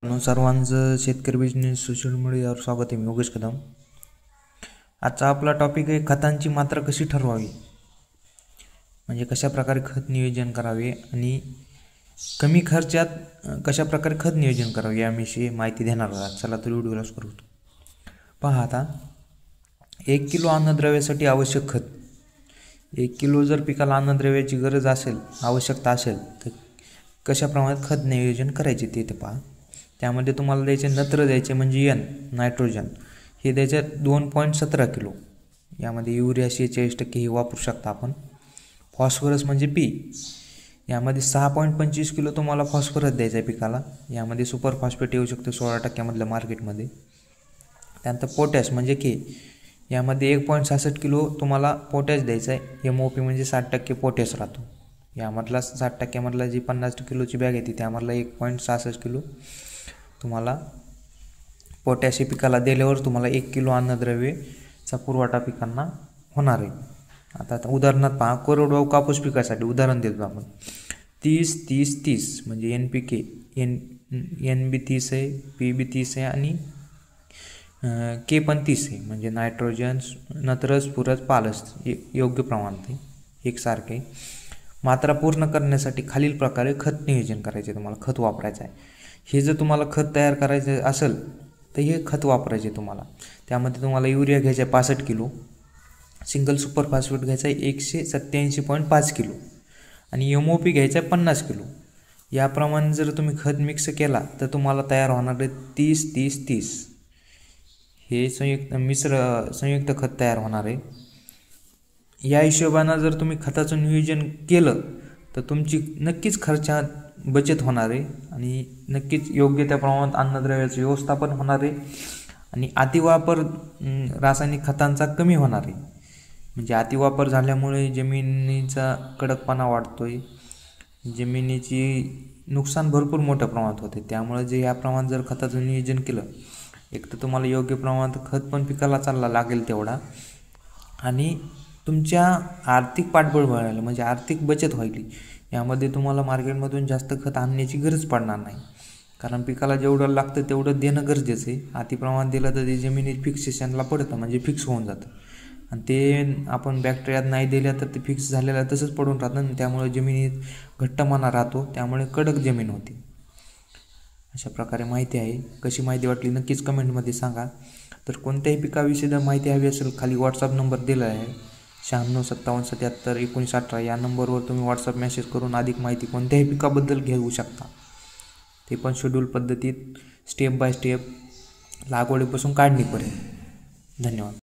सर्वांचं शेतकरी business social मीडियावर स्वागत आहे. मी योगेश कदम. आजचा आपला टॉपिक आहे खतांची मात्रा कशी ठरवावी, म्हणजे कशा प्रकारे खत नियोजन करावे आणि कमी खर्चात कशा प्रकारे खत नियोजन करावे याविषयी माहिती देणार आहोत. चला तर व्हिडिओला सुरू करू. पहा, आता 1 किलो अन्नद्रव्यासाठी आवश्यक खत, 1 किलो जर पिकाला अन्नद्रव्याची गरज असेल, आवश्यकता असेल, तर कशा प्रमाणात खत नियोजन करायचे ते पहा. त्यामध्ये तुम्हाला द्यायचे नत्र द्यायचे म्हणजे नायट्रोजन हे द्यायचे 2.17 किलो. यामध्ये युरिया 46% हे वापरू शकता आपण. फॉस्फरस म्हणजे पी, यामध्ये 6.25 किलो तुम्हाला फॉस्फरस द्यायचा आहे पिकाला. यामध्ये सुपर फॉस्फेट येऊ शकतो 16% मार्केटमध्ये. त्यानंतर पोटॅश म्हणजे के, यामध्ये 1.66 किलो तुम्हाला पोटॅश द्यायचा आहे. MOP म्हणजे 60% पोटॅश राहतो. यामधला 60% मधला जी 50 किलोची बॅग येते त्यामधला 1.66 किलो तुम्हाला पोटॅश पिकाला दिल्यावर तुम्हाला 1 किलो अन्नद्रव्यचा पुरवठा पिकांना होणार आहे. आता उदाहरणार्थ पहा, कोरडवाहू कापूस पिकासाठी उदाहरण देतो आपण. 30-30-30 म्हणजे NPK, NB 30 आहे, PB 30 आहे आणि K पण 30 आहे. म्हणजे नायट्रोजन, नत्रस, स्फुरस, पालस योग्य प्रमाणात आहे, एकसारखे. मात्रा पूर्ण करण्यासाठी खालील प्रकारे खत नियोजन करायचे, तुम्हाला खत वापरायचं आहे. हे जर तुम्हाला खत तयार करायचं असेल तर हे खत वापरायचे तुम्हाला. त्यामध्ये तुम्हाला युरिया घ्यायचा आहे 65 किलो, सिंगल सुपर फॉस्फेट घ्यायचा आहे 187.5 किलो आणि MOP घ्यायचा आहे 50 किलो. याप्रमाणे जर तुम्ही खत मिक्स केला तर तुम्हाला तयार होणार आहे 30-30-30 हे संयुक्त खत तयार होणार आहे. या हिशोबानं जर तुम्ही खताचं नियोजन केलं तर तुमची नक्कीच खर्चात बचत होणार आहे आणि नक्कीच योग्य त्या प्रमाणात अन्नद्रव्याचं व्यवस्थापन होणार आहे आणि अतिवापर रासायनिक खतांचा कमी होणार आहे. म्हणजे अतिवापर झाल्यामुळे जमिनीचा कडकपणा वाढतो आहे, जमिनीची नुकसान भरपूर मोठ्या प्रमाणात होते. त्यामुळे जे या प्रमाणात जर खताचं नियोजन केलं, एक तर तुम्हाला योग्य प्रमाणात खत पण पिकाला चालला लागेल तेवढा आणि तुमच्या आर्थिक पाठबळ वाढायला म्हणजे आर्थिक बचत व्हायली. यामध्ये तुम्हाला मार्केटमधून जास्त खत आणण्याची गरज पडणार नाही, कारण पिकाला जेवढं लागतं तेवढं देणं गरजेचं आहे. अतिप्रमाणात दिलं तर ते जमिनीत फिक्सेशनला पडतं, म्हणजे फिक्स होऊन जातं आणि ते आपण बॅक्टेरियात नाही दिल्या तर ते फिक्स झालेलं तसंच पडून राहतं आणि त्यामुळे जमिनीत घट्टपणा राहतो, त्यामुळे कडक जमीन होते. अशा प्रकारे माहिती आहे. कशी माहिती वाटली नक्कीच कमेंटमध्ये सांगा. तर कोणत्याही पिकाविषयी जर माहिती हवी असेल, खाली व्हॉट्सअप नंबर दिला आहे 9657771918. या नंबरवर तुम्ही व्हॉट्सअप मेसेज करून अधिक माहिती कोणत्याही पिकाबद्दल घेऊ शकता. ते पण शेड्यूल पद्धतीत, स्टेप बाय स्टेप, लागवडीपासून काढणीपर्यंत. धन्यवाद.